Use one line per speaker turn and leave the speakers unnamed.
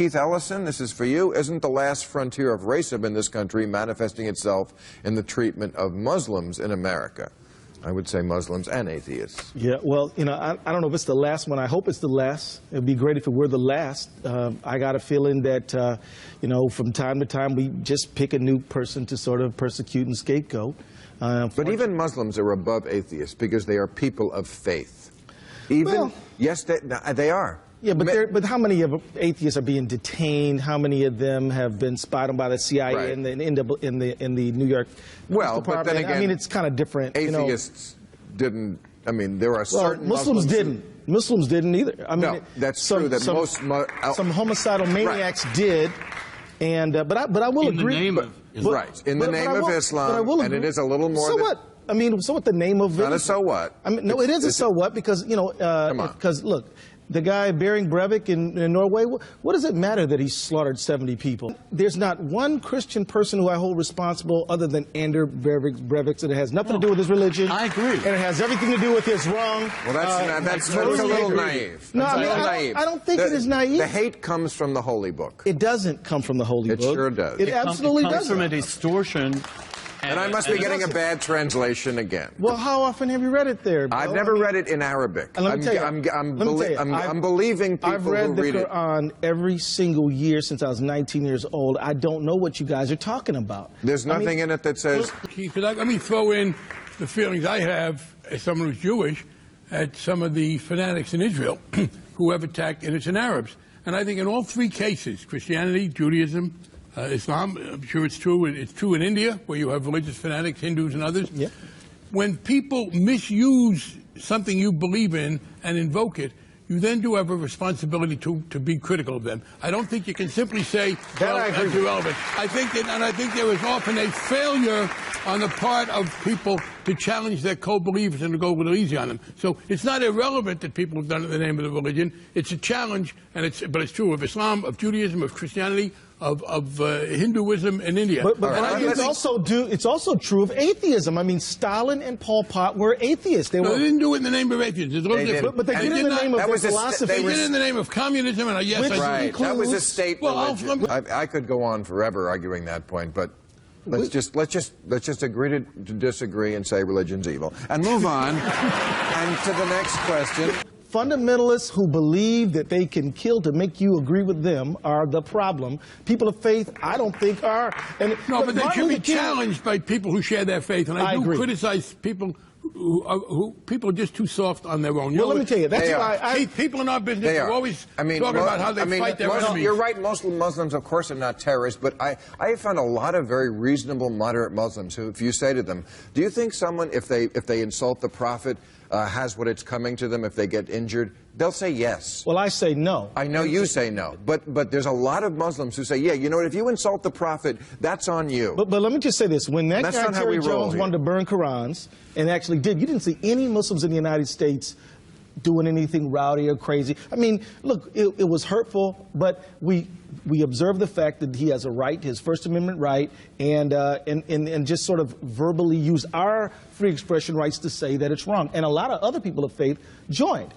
Keith Ellison, this is for you. Isn't the last frontier of racism in this country manifesting itself in the treatment of Muslims in America? I would say Muslims and atheists.
Yeah, well, you know, I don't know if it's the last one. I hope it's the last. It would be great if it were the last. I got a feeling that, you know, from time to time we just pick a new person to sort of persecute and scapegoat.
But even Muslims are above atheists because they are people of faith. Even, well, yes, they are.
Yeah, but how many of atheists are being detained? How many of them have been spied on by the CIA
right.
in the New York
well, but then again,
I mean, it's kind of different.
Atheists didn't. I mean, there are certain
Muslims didn't. Muslims didn't either. I mean,
no, that's true. That
some homicidal maniacs did, and but I will agree.
In the name of Islam, and it is a little more.
So what? I mean, so what? The name of it?
Not a so what?
I mean, no, it is a so what because you know because look. The guy Bering Breivik in Norway, what does it matter that he slaughtered 70 people? There's not one Christian person who I hold responsible other than Anders Breivik, and it has nothing to do with his religion.
I agree.
And it has everything to do with his wrong.
Well, that's a little naive.
No, I don't think it is naive.
The hate comes from the Holy Book.
It doesn't come from the Holy Book.
It sure does.
It absolutely does.
It comes from a distortion.
And I must be getting a bad translation again.
Well, how often have you read it there, Bill?
I've never read it in Arabic.
Let me tell you,
I'm believing people
I've read
who read
the Quran every single year since I was 19 years old. I don't know what you guys are talking about.
There's nothing in it that says...
Keith, let me throw in the feelings I have as someone who's Jewish at some of the fanatics in Israel who have attacked innocent Arabs. And I think in all three cases, Christianity, Judaism, Islam, I'm sure it's true. It's true in India, where you have religious fanatics, Hindus and others.
Yeah.
When people misuse something you believe in and invoke it, you then do have a responsibility to be critical of them. I don't think you can simply say, well, that's irrelevant. I think there is often a failure on the part of people to challenge their co-believers and to go a little easy on them. So it's not irrelevant that people have done it in the name of the religion. It's a challenge, but it's true of Islam, of Judaism, of Christianity, of Hinduism in India.
But it's also true of atheism. I mean, Stalin and Pol Pot were atheists. They
didn't do it in the name of atheism. It's a little different.
But they did it in the name of their philosophy.
They did it in the name of communism, and yes,
right. That was a state religion. I could go on forever arguing that point, but let's just agree to disagree and say religion's evil and move on and to the next question.
Fundamentalists who believe that they can kill to make you agree with them are the problem. People of faith, I don't think are. And
no, but they should be challenged by people who share their faith. And I do criticize people who people are just too soft on their own.
Well, let me tell you, that's why
people in our business are always talking about how they fight their enemies.
You're right, Muslims, of course, are not terrorists, but I have found a lot of very reasonable, moderate Muslims who, if you say to them, do you think someone, if they insult the Prophet, has what it's coming to them if they get injured? They'll say yes.
Well, I say no.
I know you say no, but there's a lot of Muslims who say, yeah, you know what, if you insult the Prophet, that's on you.
But let me just say this. When that guy Terry Jones wanted to burn Qurans, and actually did, you didn't see any Muslims in the United States doing anything rowdy or crazy. I mean, look, it was hurtful, but we observe the fact that he has a right, his First Amendment right, and just sort of verbally use our free expression rights to say that it's wrong. And a lot of other people of faith joined.